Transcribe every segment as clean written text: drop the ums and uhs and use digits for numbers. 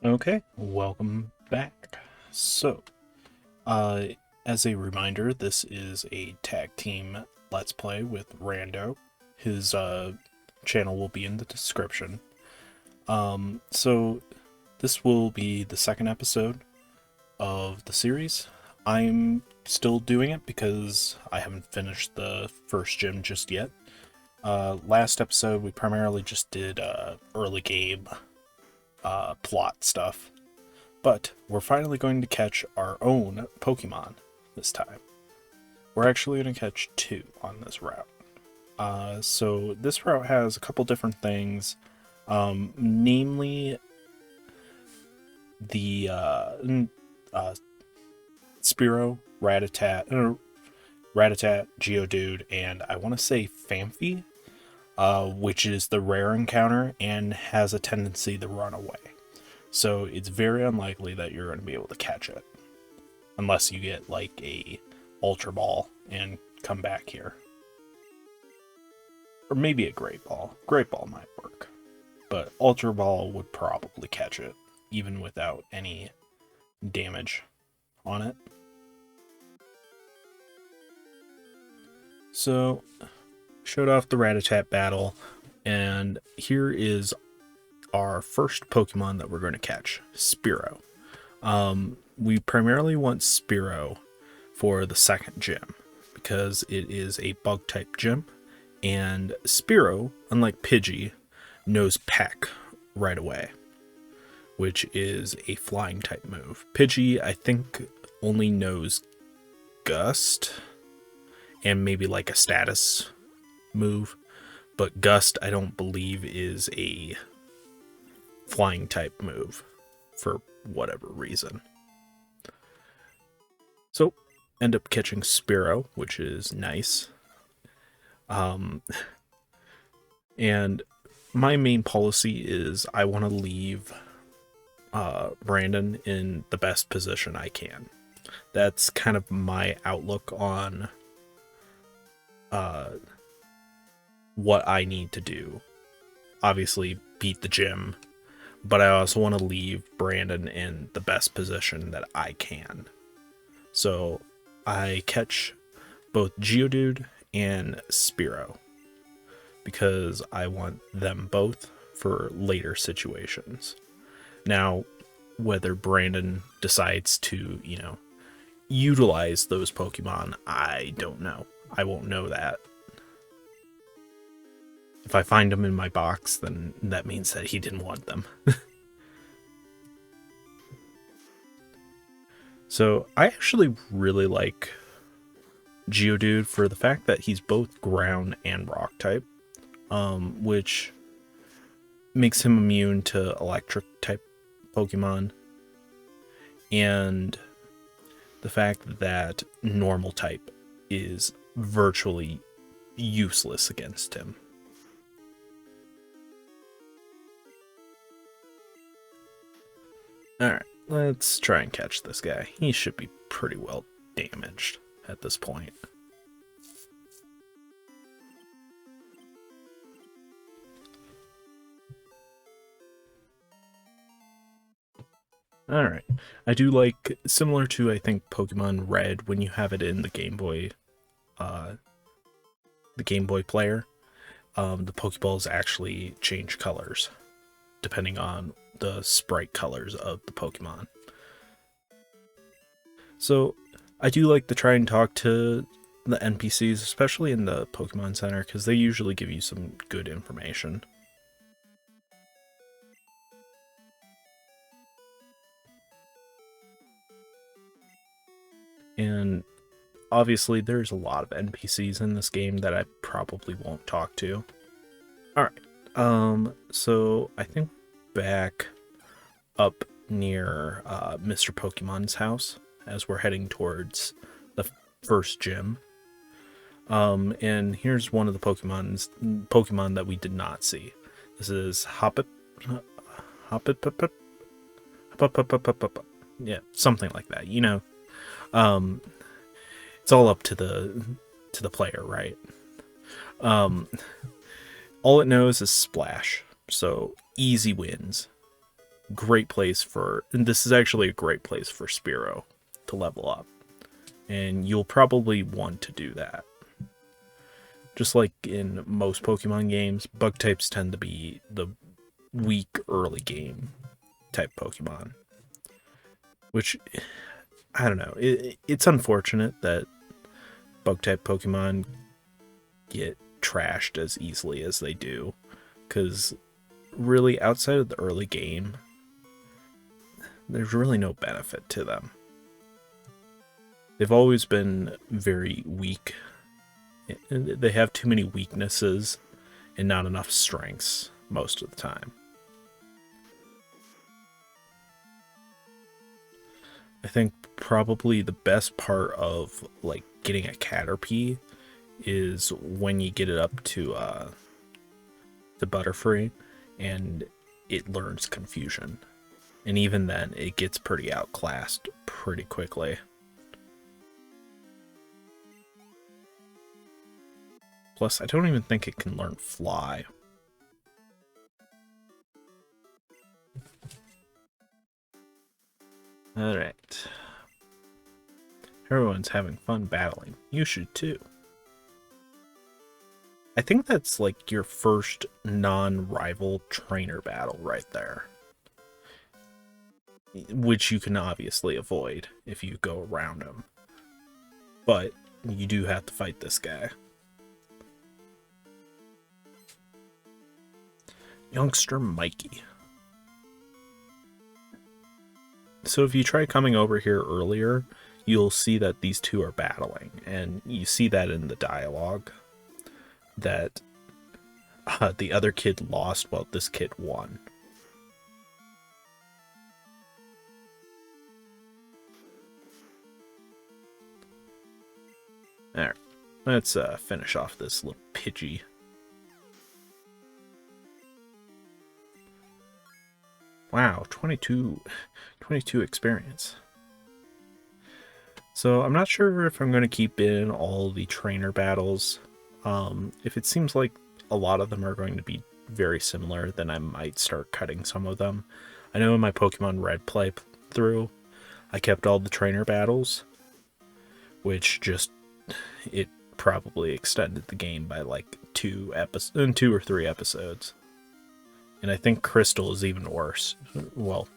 Okay, welcome back. So, uh, as a reminder, this is a tag team Let's Play with Rando. His channel will be in the description. So this will be the second episode of the series. I'm still doing it because I haven't finished the first gym just yet. Last episode we primarily just did early game plot stuff. But we're finally going to catch our own Pokemon this time. We're actually going to catch two on this route. So this route has a couple different things, namely the Spearow, Rattata, Geodude, and I want to say Phanpy, which is the rare encounter and has a tendency to run away. So it's very unlikely that you're going to be able to catch it. Unless you get like a Ultra Ball and come back here. Or maybe a Great Ball. Great Ball might work. But Ultra Ball would probably catch it, even without any damage on it. So, showed off the Rattata battle, and here is our first Pokemon that we're going to catch, Spearow. We primarily want Spearow for the second gym, because it is a bug-type gym, and Spearow, unlike Pidgey, knows Peck right away, which is a flying-type move. Pidgey, I think, only knows Gust, and maybe like a status move, but Gust, I don't believe, is a flying type move for whatever reason. So, end up catching Spearow, which is nice. And my main policy is I want to leave Brandon in the best position I can. That's kind of my outlook on what I need to do. Obviously, beat the gym, but I also want to leave Brandon in the best position that I can. So I catch both Geodude and Spearow because I want them both for later situations. Now, whether Brandon decides to, utilize those Pokemon, I don't know. I won't know that. If I find them in my box, then that means that he didn't want them. So I actually really like Geodude for the fact that he's both ground and rock type, which makes him immune to electric type Pokemon, and the fact that normal type is virtually useless against him. Alright, let's try and catch this guy. He should be pretty well damaged at this point. Alright, I do like, similar to, I think, Pokemon Red, when you have it in the Game Boy player, the Pokeballs actually change colors, depending on the sprite colors of the Pokemon. So, I do like to try and talk to the NPCs, especially in the Pokemon Center, because they usually give you some good information. And obviously there's a lot of NPCs in this game that I probably won't talk to. Alright, so I think back up near Mr. Pokemon's house as we're heading towards the first gym. And here's one of the Pokemon that we did not see. This is Hoppip. Yeah, something like that. It's all up to the player, right? All it knows is Splash, so easy wins. great place for, and this is actually a great place for Spearow to level up. And you'll probably want to do that. Just like in most Pokemon games, bug types tend to be the weak early game type Pokemon. Which, I don't know, it's unfortunate that bug type Pokemon get trashed as easily as they do. Because really, outside of the early game, there's really no benefit to them. They've always been very weak. They have too many weaknesses and not enough strengths most of the time. I think probably the best part of like getting a Caterpie is when you get it up to the Butterfree and it learns Confusion. And even then, it gets pretty outclassed pretty quickly. Plus, I don't even think it can learn Fly. Alright. Everyone's having fun battling. You should too. I think that's like your first non-rival trainer battle right there. Which you can obviously avoid if you go around him. But you do have to fight this guy. Youngster Mikey. So if you try coming over here earlier, you'll see that these two are battling. And you see that in the dialogue. That the other kid lost while this kid won. Alright, let's finish off this little Pidgey. Wow, 22 experience. So I'm not sure if I'm going to keep in all the trainer battles. If it seems like a lot of them are going to be very similar, then I might start cutting some of them. I know in my Pokemon Red playthrough, I kept all the trainer battles, which just, it probably extended the game by like 2 or 3 episodes. And I think Crystal is even worse. Well,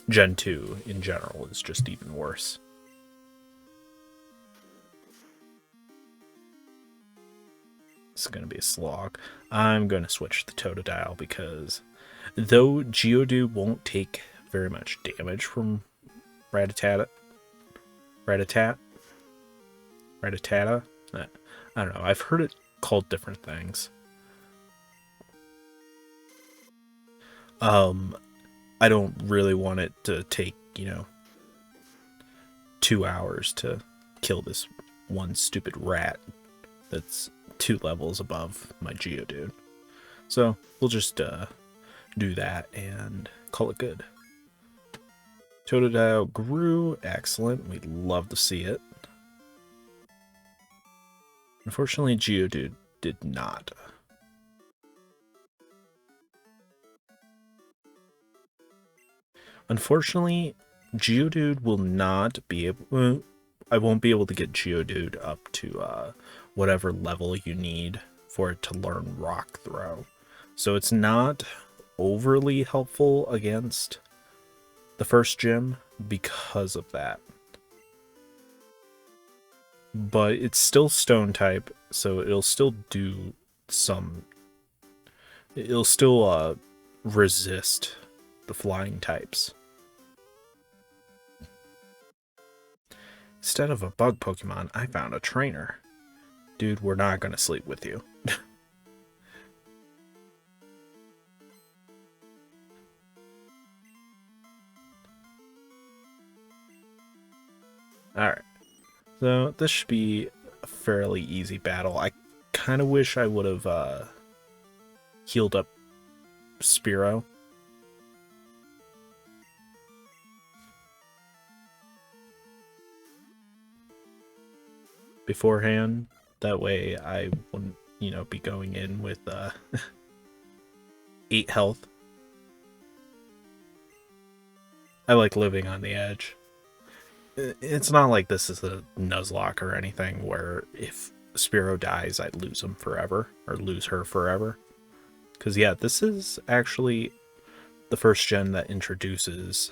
Gen 2 in general is just even worse. It's going to be a slog. I'm going to switch the Totodile because though Geodude won't take very much damage from Rattata, I don't know. I've heard it called different things. I don't really want it to take, 2 hours to kill this one stupid rat that's 2 levels above my Geodude. So we'll just do that and call it good. Totodile grew. Excellent. We'd love to see it. Unfortunately, Geodude did not. Unfortunately, Geodude will not be able... I won't be able to get Geodude up to whatever level you need for it to learn Rock Throw. So it's not overly helpful against the first gym because of that. But it's still Stone type, so it'll still do some... It'll still resist the flying types. Instead of a bug Pokemon, I found a trainer. Dude, we're not going to sleep with you. Alright. So, this should be a fairly easy battle. I kind of wish I would have healed up Spearow. Beforehand. That way I wouldn't, be going in with 8 health. I like living on the edge. It's not like this is a Nuzlocke or anything where if Spearow dies, I'd lose him forever or lose her forever. Because yeah, this is actually the first gen that introduces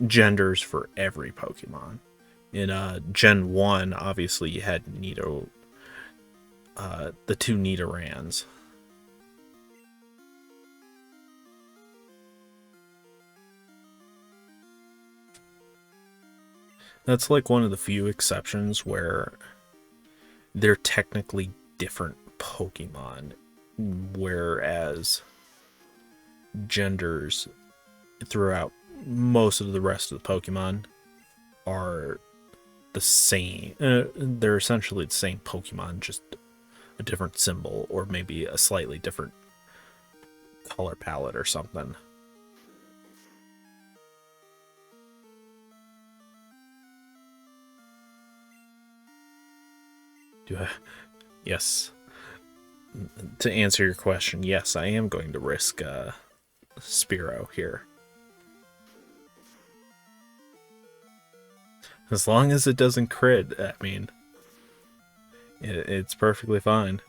genders for every Pokemon. In Gen 1, obviously you had Nido, the two Nidorans. That's like one of the few exceptions where they're technically different Pokemon, whereas genders throughout most of the rest of the Pokemon are the same. They're essentially the same Pokemon, just a different symbol or maybe a slightly different color palette or something. Do I? Yes. To answer your question, yes, I am going to risk Spearow here. As long as it doesn't crit, I mean, it's perfectly fine.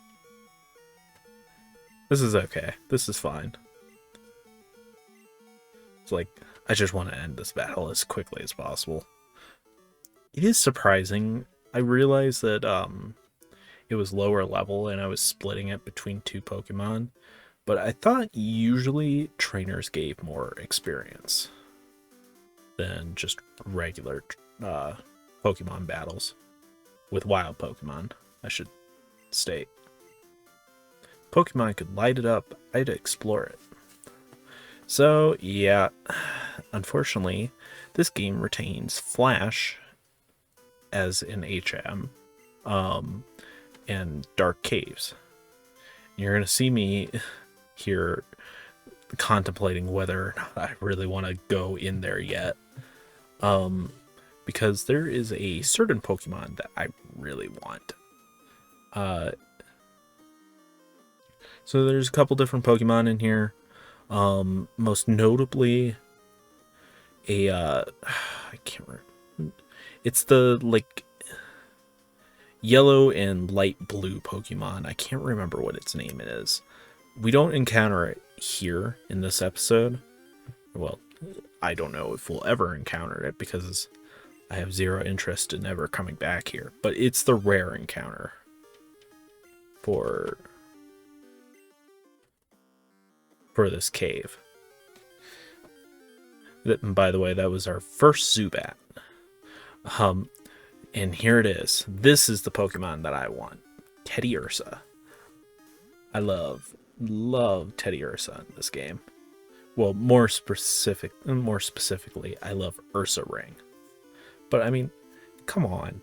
This is okay. This is fine. It's like, I just want to end this battle as quickly as possible. It is surprising. I realized that it was lower level and I was splitting it between two Pokemon, but I thought usually trainers gave more experience than just regular Pokemon battles with wild Pokemon, I should state. Pokemon could light it up, I'd explore it. So yeah, unfortunately, this game retains Flash as an HM, and Dark Caves. You're gonna see me here contemplating whether or not I really want to go in there yet, because there is a certain Pokemon that I really want. So there's a couple different Pokemon in here. Most notably, I can't remember. It's the like yellow and light blue Pokemon. I can't remember what its name is. We don't encounter it here in this episode. Well, I don't know if we'll ever encounter it because I have zero interest in ever coming back here. But it's the rare encounter for this cave. And by the way, that was our first Zubat. And here it is. This is the Pokemon that I want. Teddiursa. I love Teddiursa in this game. Well, more specifically, I love Ursa Ring. But I mean, come on.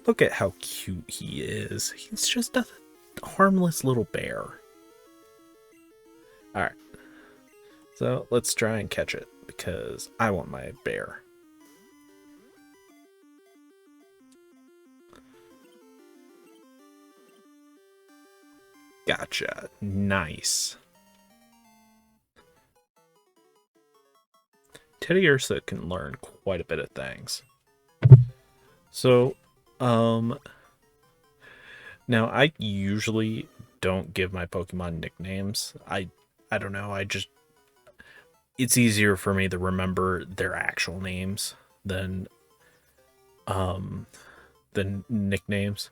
Look at how cute he is. He's just a harmless little bear. Alright. So let's try and catch it because I want my bear. Gotcha. Nice. Teddiursa can learn quite a bit of things. So, now I usually don't give my Pokemon nicknames. I don't know, it's easier for me to remember their actual names than nicknames.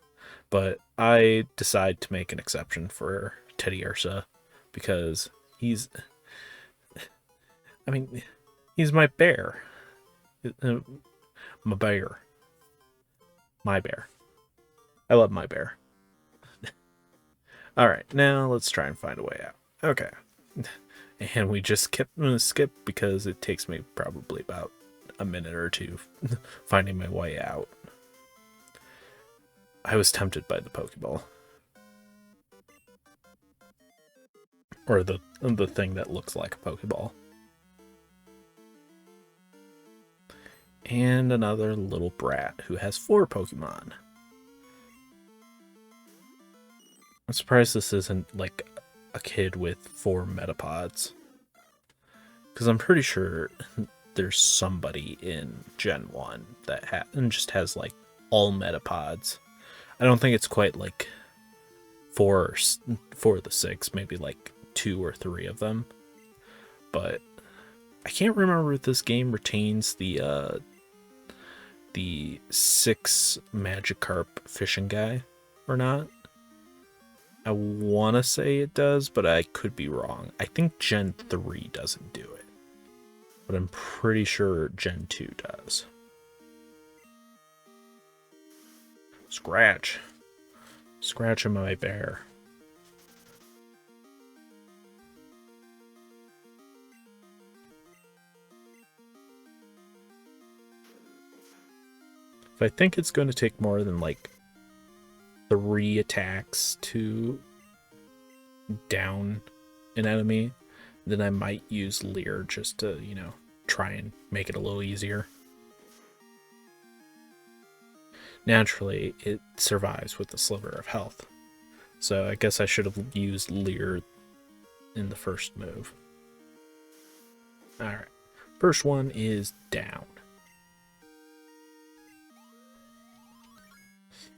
But I decide to make an exception for Teddiursa because he's my bear. My bear. My bear. I love my bear. Alright, now let's try and find a way out. Okay. And we just skip because it takes me probably about a minute or two finding my way out. I was tempted by the Pokeball. Or the thing that looks like a Pokeball. And another little brat who has 4 Pokemon. I'm surprised this isn't like a kid with 4 Metapods. Because I'm pretty sure there's somebody in Gen 1 that just has like all metapods. I don't think it's quite like four of the six, maybe like 2 or 3 of them. But I can't remember if this game retains the 6 Magikarp fishing guy or not. I want to say it does, but I could be wrong. I think Gen 3 doesn't do it, but I'm pretty sure Gen 2 does. Scratch. Scratching my bear. If I think it's going to take more than like 3 attacks to down an enemy, then I might use Leer just to, try and make it a little easier. Naturally, it survives with a sliver of health. So I guess I should have used Leer in the first move. Alright. First one is down.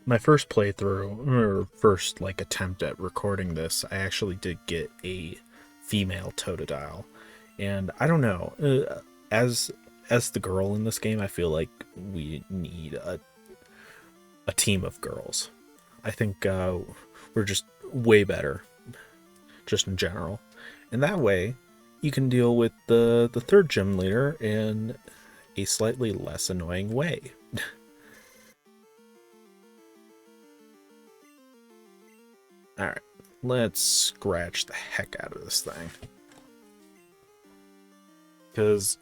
My first playthrough, or first like attempt at recording this, I actually did get a female Totodile. And I don't know, as the girl in this game, I feel like we need a team of girls. I think we're just way better, just in general. And that way, you can deal with the third gym leader in a slightly less annoying way. Alright, let's scratch the heck out of this thing. Because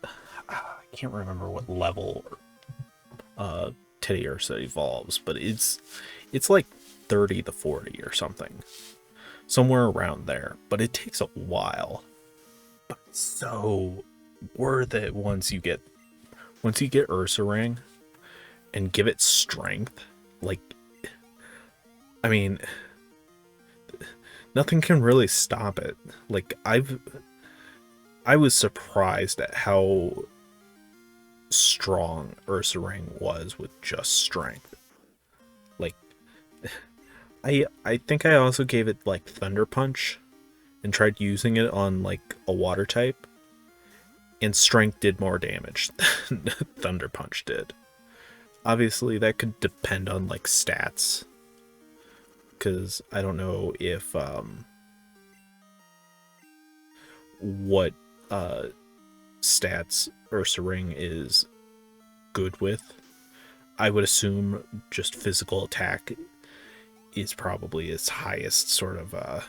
I can't remember what level Teddy Ursa evolves, but it's like 30 to 40 or something. Somewhere around there. But it takes a while. But it's so worth it once you get Ursaring and give it strength. Like, I mean, nothing can really stop it. Like, I was surprised at how strong Ursaring was with just strength. Like, I think I also gave it like Thunder Punch and tried using it on like a water type, and strength did more damage than Thunder Punch did. Obviously that could depend on like stats, because I don't know if what stats Ursaring is good with. I would assume just physical attack is probably its highest sort of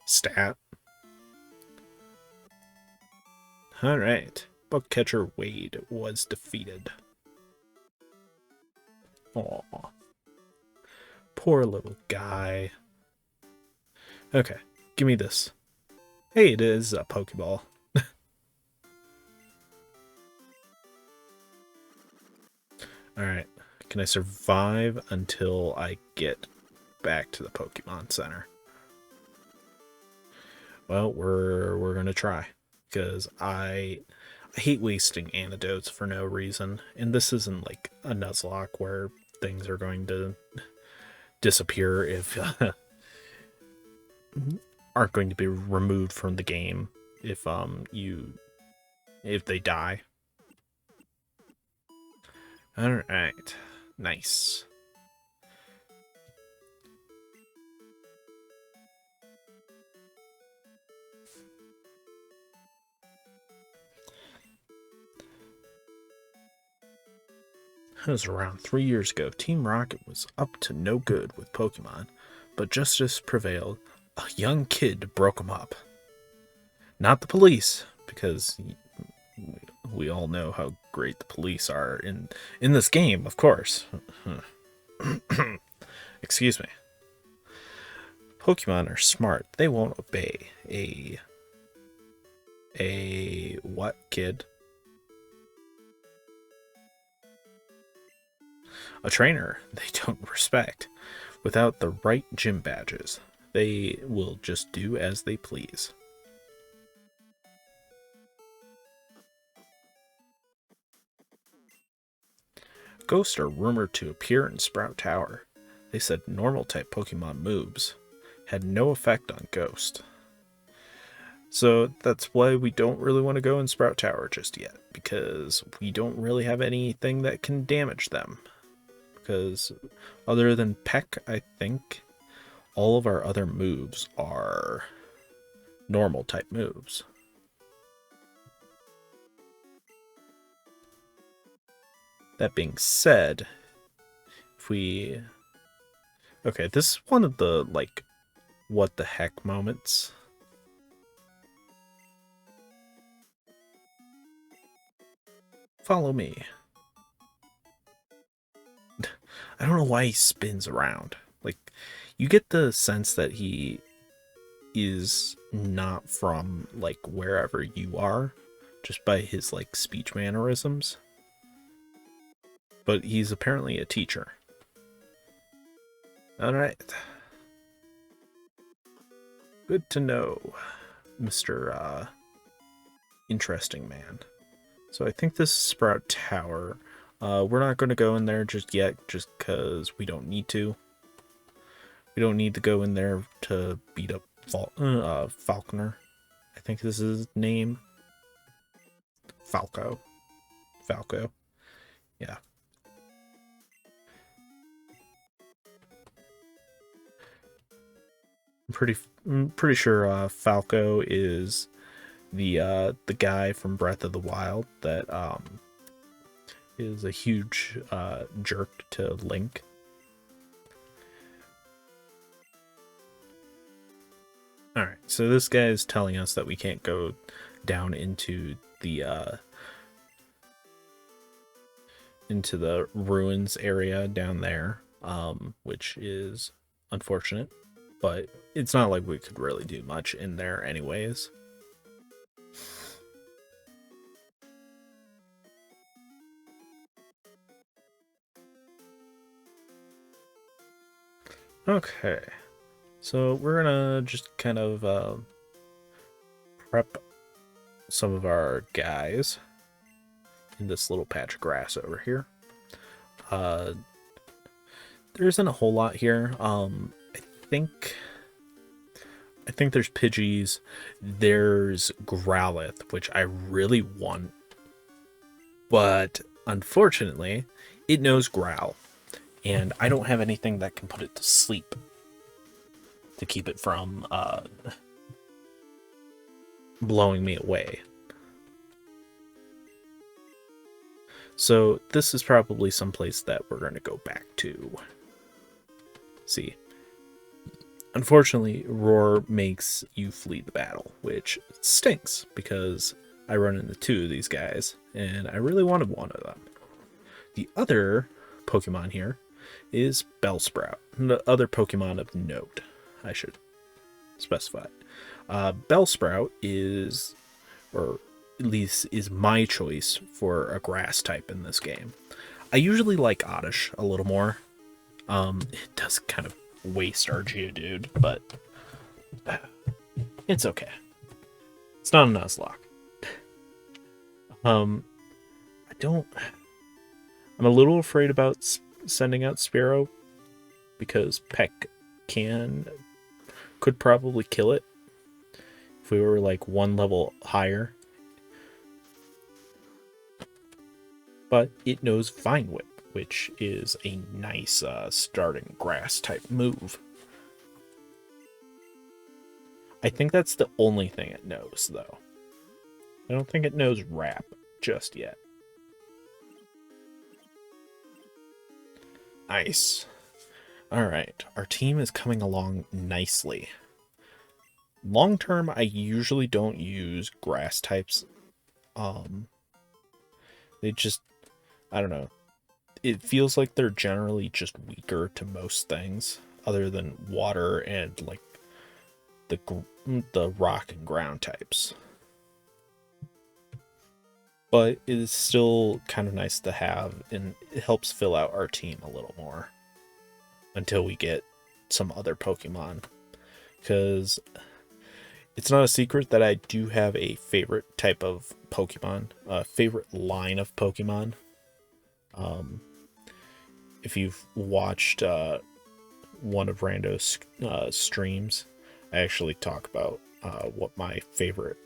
stat. Alright, Bugcatcher Wade was defeated. Aw. Poor little guy. Okay, give me this. Hey, it is a Pokeball. Alright, can I survive until I get back to the Pokemon Center? Well, we're gonna try, because I hate wasting antidotes for no reason, and this isn't like a Nuzlocke where things are going to disappear if aren't going to be removed from the game if they die. Alright, nice. It was around 3 years ago. Team Rocket was up to no good with Pokemon, but justice prevailed. A young kid broke them up. Not the police, because we all know how great the police are in this game, of course. Excuse me. Pokemon are smart. They won't obey a what, kid? A trainer they don't respect. Without the right gym badges, they will just do as they please. Ghosts are rumored to appear in Sprout Tower. They said normal type Pokemon moves had no effect on Ghost. So that's why we don't really want to go in Sprout Tower just yet, because we don't really have anything that can damage them. Because other than Peck, I think all of our other moves are normal type moves. That being said, if we... Okay, this is one of the, like, what the heck moments. Follow me. I don't know why he spins around. Like, you get the sense that he is not from, like, wherever you are, just by his, like, speech mannerisms. But he's apparently a teacher. Alright. Good to know, Mr. Interesting Man. So I think this is Sprout Tower. We're not going to go in there just yet, just because we don't need to. We don't need to go in there to beat up Falconer. I think this is his name. Falco. Yeah. I'm pretty sure Falco is the guy from Breath of the Wild that is a huge jerk to Link. Alright, so this guy is telling us that we can't go down into the ruins area down there, which is unfortunate, but it's not like we could really do much in there anyways. Okay, so we're gonna just kind of prep some of our guys in this little patch of grass over here. There isn't a whole lot here. I think there's Pidgeys, there's Growlithe, which I really want, but unfortunately, it knows Growl, and I don't have anything that can put it to sleep to keep it from blowing me away. So this is probably someplace that we're going to go back to. See. Unfortunately, Roar makes you flee the battle, which stinks because I run into two of these guys, and I really wanted one of them. The other Pokemon here is Bellsprout, the other Pokemon of note, I should specify. Bellsprout is, or at least is my choice for a grass type in this game. I usually like Oddish a little more. It does kind of waste our Geodude, but it's okay. It's not a Nuzlocke. I'm a little afraid about sending out Spearow because Peck could probably kill it if we were like one level higher. But it knows Vine Whip, which is a nice starting grass type move. I think that's the only thing it knows, though. I don't think it knows Wrap just yet. Nice. Alright, our team is coming along nicely. Long term, I usually don't use grass types. They just, I don't know. It feels like they're generally just weaker to most things, other than water and like the rock and ground types. But it is still kind of nice to have, and it helps fill out our team a little more until we get some other Pokemon. Because it's not a secret that I do have a favorite type of Pokemon, a favorite line of Pokemon. if you've watched one of Rando's streams, I actually talk about what my favorite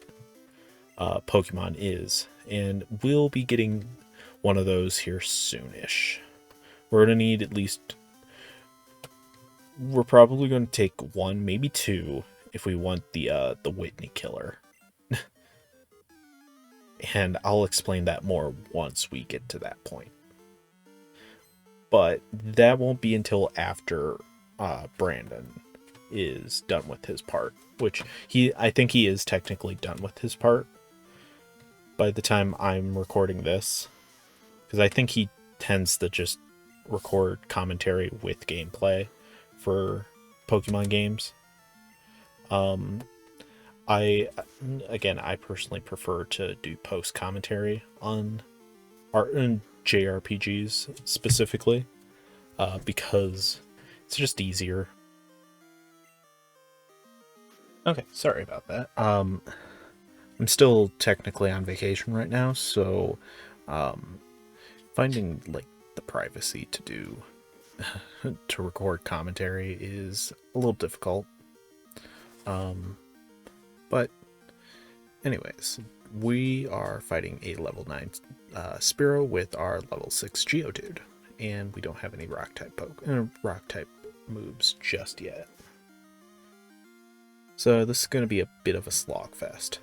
Pokemon is, and we'll be getting one of those here soonish. We're gonna need at least. We're probably going to take one, maybe two, if we want the Whitney killer. And I'll explain that more once we get to that point. But that won't be until after Brandon is done with his part, which I think he is technically done with his part by the time I'm recording this, because I think he tends to just record commentary with gameplay for Pokemon games. I personally prefer to do post commentary on art and JRPGs specifically, because it's just easier. Okay, sorry about that. I'm still technically on vacation right now, so finding like the privacy to do to record commentary is a little difficult. But anyways, we are fighting a level 9 Spearow with our level 6 Geodude, and we don't have any rock type moves just yet. So this is going to be a bit of a slog fest.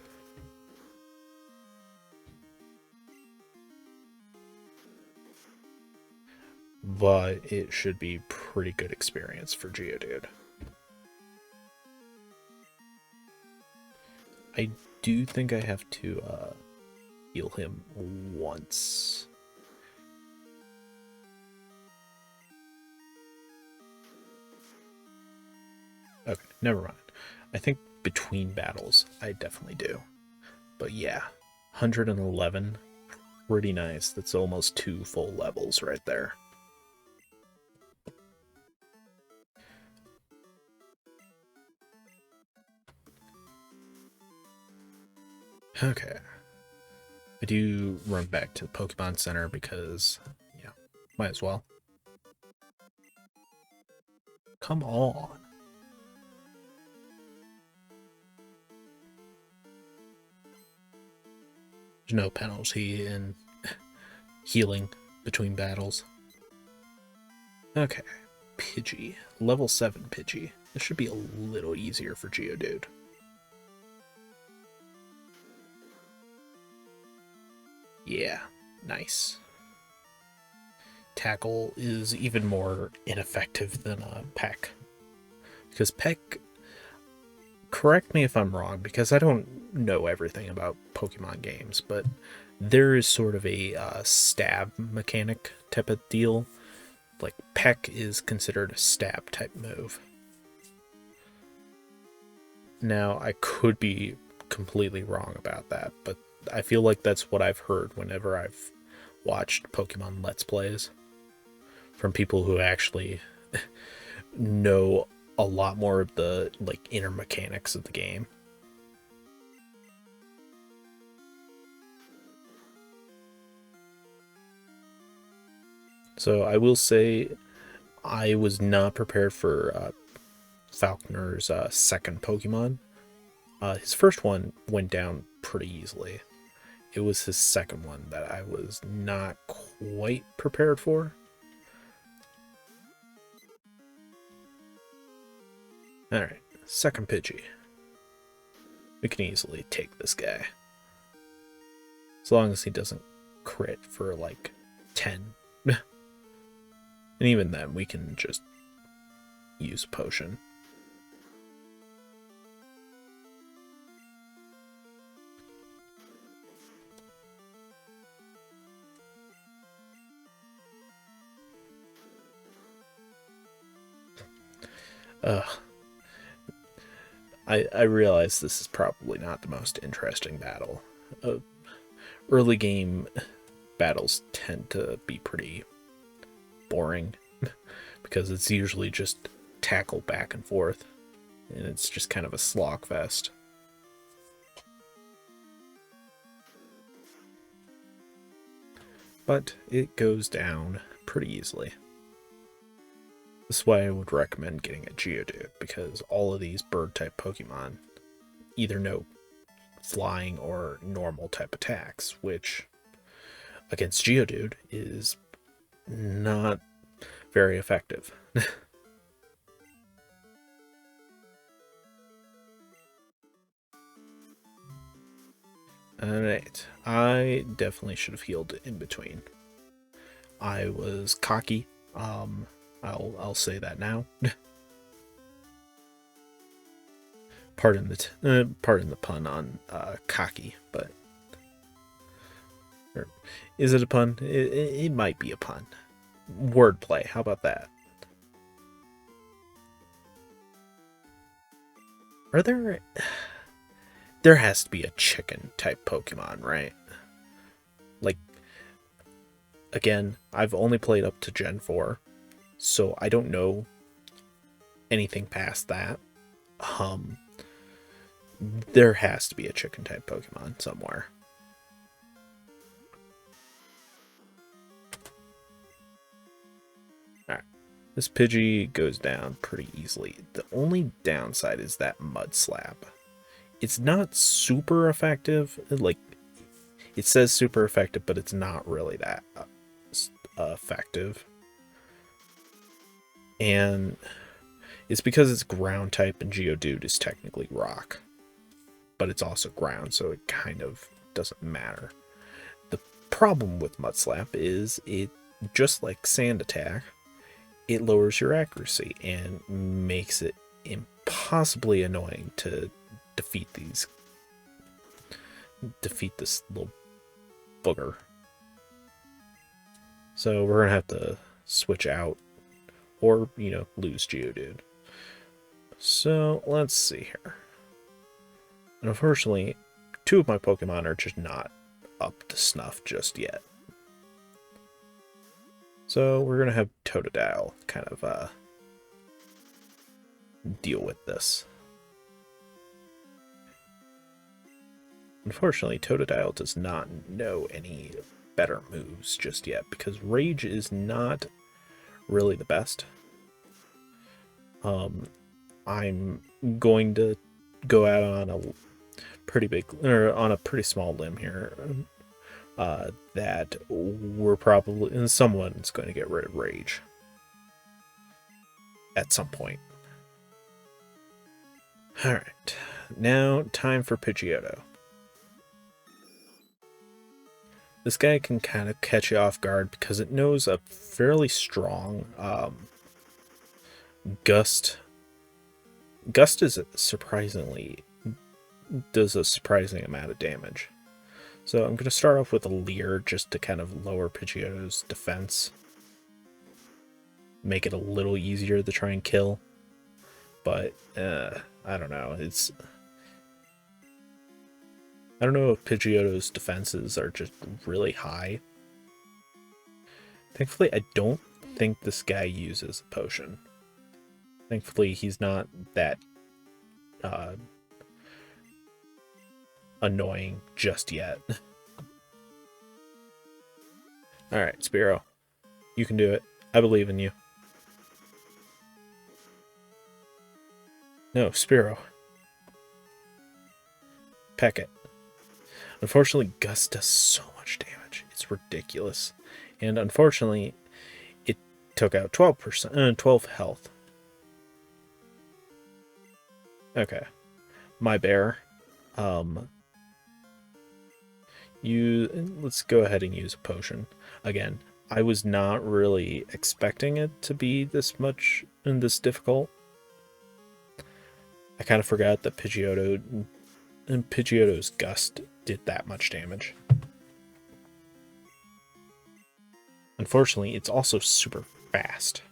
But it should be pretty good experience for Geodude. I do think I have to heal him once. Okay, never mind. I think between battles, I definitely do. But yeah, 111, pretty nice. That's almost 2 full levels right there. Okay. I do run back to the Pokemon Center because, yeah, might as well. Come on. There's no penalty in healing between battles. Okay, Pidgey. Level 7 Pidgey. This should be a little easier for Geodude. Yeah, nice. Tackle is even more ineffective than Peck. Because Peck, correct me if I'm wrong, because I don't know everything about Pokemon games, but there is sort of a stab mechanic type of deal. Like, Peck is considered a stab type move. Now, I could be completely wrong about that, but I feel like that's what I've heard whenever I've watched Pokemon Let's Plays from people who actually know a lot more of the like inner mechanics of the game. So I will say I was not prepared for Falconer's second Pokemon. His first one went down pretty easily. It was his second one that I was not quite prepared for. Alright, second Pidgey. We can easily take this guy. As long as he doesn't crit for like 10. And even then, we can just use a potion. I realize this is probably not the most interesting battle. Early game battles tend to be pretty boring because it's usually just tackle back and forth, and it's just kind of a slog fest. But it goes down pretty easily. This is why I would recommend getting a Geodude, because all of these bird-type Pokemon either know flying or normal type attacks, which against Geodude is not very effective. Alright, I definitely should have healed in between. I was cocky. I'll say that now. Pardon the pun on cocky, but is it a pun? It might be a pun. Wordplay. How about that? Are there? There has to be a chicken type Pokemon, right? Like, again, I've only played up to Gen 4, so I don't know anything past that. There has to be a chicken type Pokemon somewhere. Alright. This Pidgey goes down pretty easily. The only downside is that Mud Slap. It's not super effective. Like, it says super effective, but it's not really that effective. And it's because it's ground type and Geodude is technically rock. But it's also ground, so it kind of doesn't matter. The problem with Mud Slap is it, just like Sand Attack, it lowers your accuracy and makes it impossibly annoying to defeat this little booger. So we're gonna have to switch out, or lose Geodude. So let's see here. And unfortunately, two of my Pokemon are just not up to snuff just yet. So we're gonna have Totodile kind of deal with this. Unfortunately, Totodile does not know any better moves just yet, because Rage is not really the best. I'm going to go out on a pretty small limb here. That we're probably, someone's going to get rid of Rage at some point. Alright, now time for Pidgeotto. This guy can kind of catch you off guard because it knows a fairly strong Gust. Gust is does a surprising amount of damage. So I'm going to start off with a Leer just to kind of lower Pidgeotto's defense. Make it a little easier to try and kill. But, I don't know. I don't know if Pidgeotto's defenses are just really high. Thankfully, I don't think this guy uses a potion. Thankfully, he's not that annoying just yet. Alright, Spearow. You can do it. I believe in you. No, Spearow. Peck it. Unfortunately, Gust does so much damage. It's ridiculous. And unfortunately, it took out 12 health. Okay. My bear. Let's go ahead and use a potion. Again, I was not really expecting it to be this much and this difficult. I kind of forgot that Pidgeotto's Gust did that much damage. Unfortunately, it's also super fast.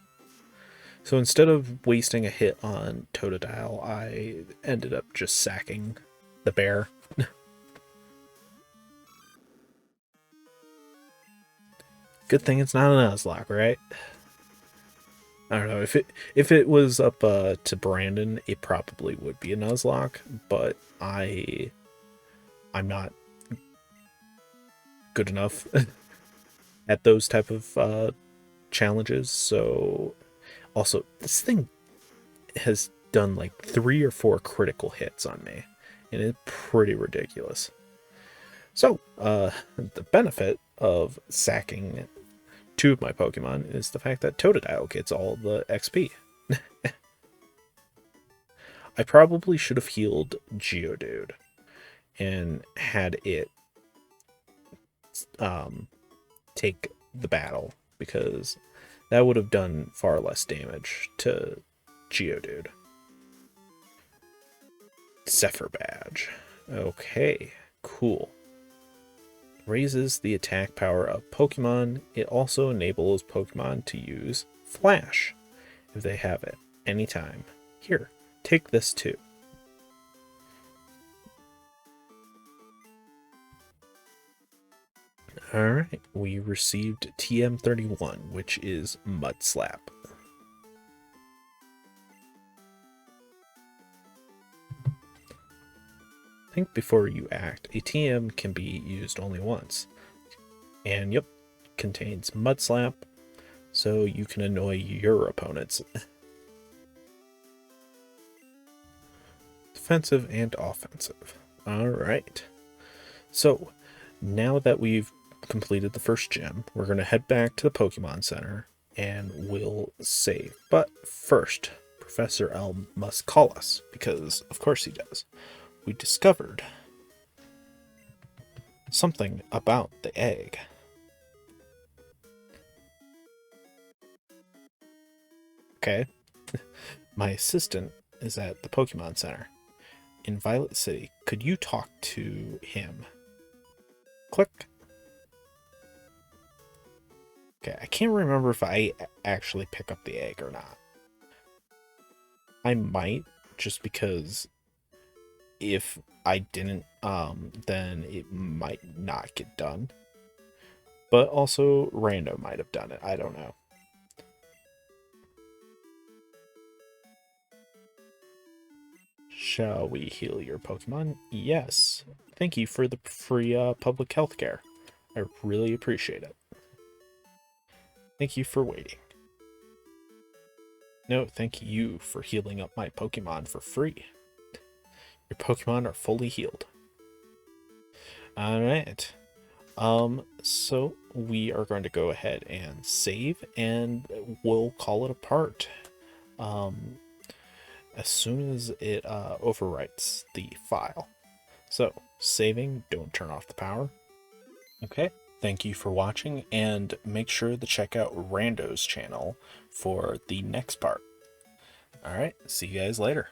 So instead of wasting a hit on Totodile, I ended up just sacking the bear. Good thing it's not a Nuzlocke, right? I don't know, if it was up to Brandon, it probably would be a Nuzlocke, but I'm not good enough at those type of challenges, so Also, this thing has done like 3 or 4 critical hits on me, and it's pretty ridiculous. So, the benefit of sacking 2 of my Pokemon is the fact that Totodile gets all the XP. I probably should have healed Geodude and had it take the battle, because that would have done far less damage to Geodude. Zephyr Badge. Okay, cool. Raises the attack power of Pokemon. It also enables Pokemon to use Flash if they have it anytime. Here, take this too. Alright, we received TM31, which is Mud Slap. Think before you act. A TM can be used only once. And yep, contains Mud Slap, so you can annoy your opponents. Defensive and offensive. Alright. So, now that we've completed the first gym, we're going to head back to the Pokemon Center and we'll save. But first, Professor L must call us, because of course he does. We discovered something about the egg. Okay. My assistant is at the Pokemon Center in Violet City. Could you talk to him? Click. Okay, I can't remember if I actually pick up the egg or not. I might, just because if I didn't, then it might not get done. But also, Rando might have done it. I don't know. Shall we heal your Pokemon? Yes. Thank you for the free public health care. I really appreciate it. Thank you for waiting. No, thank you for healing up my Pokemon for free. Your Pokemon are fully healed. Alright. So we are going to go ahead and save, and we'll call it a part. As soon as it overwrites the file. So, saving, don't turn off the power. Okay, thank you for watching, and make sure to check out Rando's channel for the next part. Alright, see you guys later.